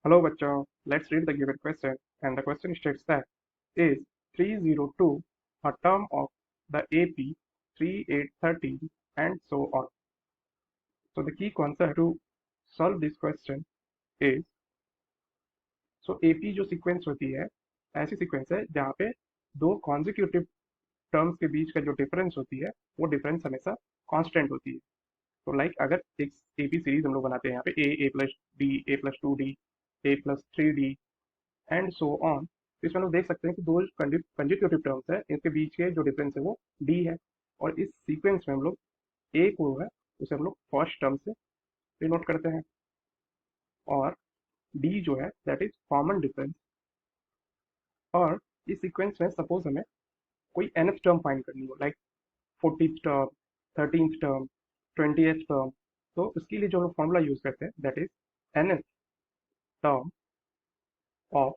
Hello bachcho, let's read the given question and the question states that is 302 a term of the AP 3813 and so on. So the key concept to solve this question is AP जो sequence होती है ऐसी sequence है जहाँ पे दो consecutive terms के बीच का जो डिफरेंस होती है वो डिफरेंस हमेशा कांस्टेंट होती है। तो लाइक अगर एक AP सीरीज हम लोग बनाते हैं यहाँ पे a plus d a plus two d a plus three d and so on. तो इसमें हम लोग देख सकते हैं कि दो कंजिक्यूटिव टर्म्स है इनके बीच के जो डिफरेंस है वो डी है। और इस सीक्वेंस में हम लोग ए को है उसे हम लोग फर्स्ट टर्म से डिनोट करते हैं और डी जो है दैट इज कॉमन डिफरेंस। और इस सीक्वेंस में सपोज हमें कोई nth टर्म फाइंड करनी हो like 40th term 13th term 20th term, तो उसके लिए जो हम लोग फॉर्मूला यूज करते हैं that is nth term of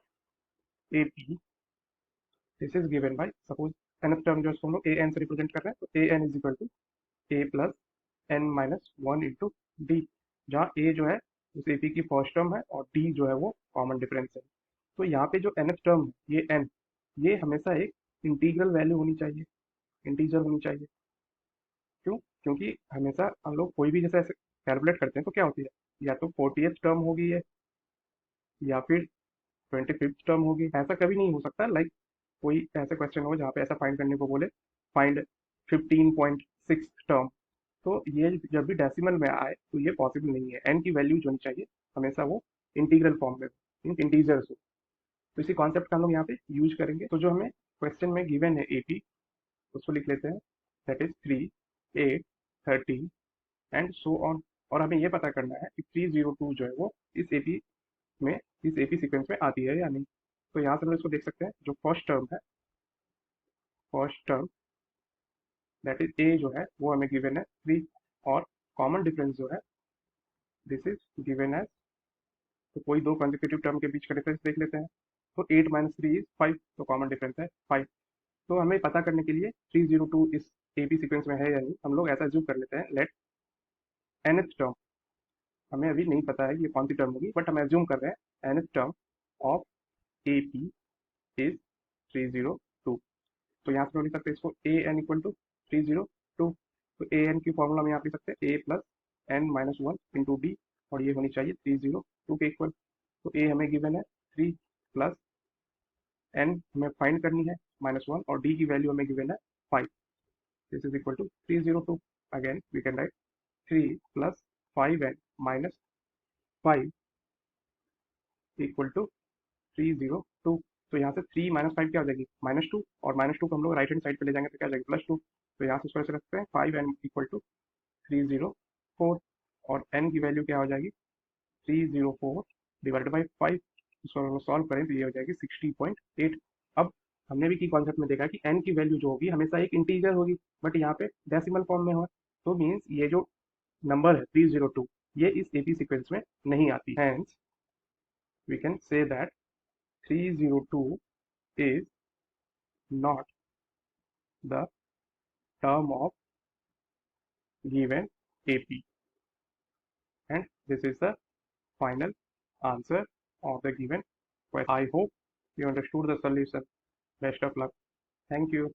AP। This is given by suppose nth term जो है उसको हम लोग an से रिप्रेजेंट कर रहे हैं तो an is equal to a plus n minus one into D, जहाँ a जो है उस AP की फर्स्ट टर्म है और d जो है वो कॉमन डिफरेंस है। तो यहाँ पे जो nth टर्म है ये n, ये हमेशा एक इंटीग्रल वैल्यू होनी चाहिए, इंटीजर होनी चाहिए। क्यों? क्योंकि हमेशा हम लोग कोई भी जैसे ऐसे कैलकुलेट करते हैं तो क्या होती है, या तो 40th टर्म होगी है या फिर 25th टर्म होगी। ऐसा कभी नहीं हो सकता लाइक कोई ऐसा क्वेश्चन हो जहाँ पे ऐसा फाइंड करने को बोले फाइंड 15.6 टर्म, तो ये जब भी डेसिमल में आए तो ये पॉसिबल नहीं है। एन की वैल्यू जो होनी चाहिए हमेशा वो इंटीग्रल फॉर्म में इन इंटीजर्स हो। तो इसी कॉन्सेप्ट का हम लोग यहाँ पे यूज करेंगे। तो जो हमें क्वेश्चन में गिवन है AP उसको लिख लेते हैं that is 3 8 13 and so on. और हमें ये पता करना है कि 302 जो है वो इस AP में इस AP सीक्वेंस में आती है या नहीं। तो यहाँ से हम इसको देख सकते हैं जो फर्स्ट टर्म है, first term that is a जो है वो हमें गिवन है 3 और कॉमन डिफरेंस जो है दिस इज गिवन एज, तो कोई दो कंसेक्यूटिव टर्म के बीच का डिफरेंस देख लेते हैं। तो 8 माइनस थ्री इज 5, तो कॉमन डिफरेंस है 5। तो हमें पता करने के लिए 302 इस AP सीक्वेंस में है या नहीं, हम लोग ऐसा एज्यूम कर लेते हैं लेट nth टर्म, हमें अभी नहीं पता है कि ये कौन सी टर्म होगी बट हम एज्यूम कर रहे हैं nth term of AP is 302। तो यहाँ से हम लिख सकते हैं इसको ए एन इक्वल टू 302। तो ए एन की फॉर्मूला में यहाँ लिख सकते हैं a plus n minus one into d, और ये होनी चाहिए 302 के इक्वल। तो ए हमें गिवन है 3 प्लस एन हमें फाइंड करनी है माइनस वन, और डी की वैल्यू हमें गिवन है 5। This is equal to 302। Again we can write 3 plus 5n minus 5 equal to 302। तो यहाँ से 3 माइनस 5 क्या हो जाएगी -2, और -2 को हम लोग राइट हैंड साइड पे ले जाएंगे तो क्या हो जाएगी +2। तो यहाँ से इस तरह से रखते हैं 5n इक्वल टू 304, और n की वैल्यू क्या हो जाएगी 304 डिवाइडेड बाई 5। इसको हम सॉल्व करें तो ये हो जाएगी 60.8। अब हमने भी की कॉन्सेप्ट में देखा कि n की वैल्यू जो होगी हमेशा एक इंटीजर होगी, बट यहाँ पे डेसिमल फॉर्म में हो, तो मीन्स ये जो नंबर है 302 ये इस AP सीक्वेंस में नहीं आती। Hence we can say that 302 is not the term of given AP, and this is the final answer of the given question. I hope you understood the solution. Best of luck. Thank you.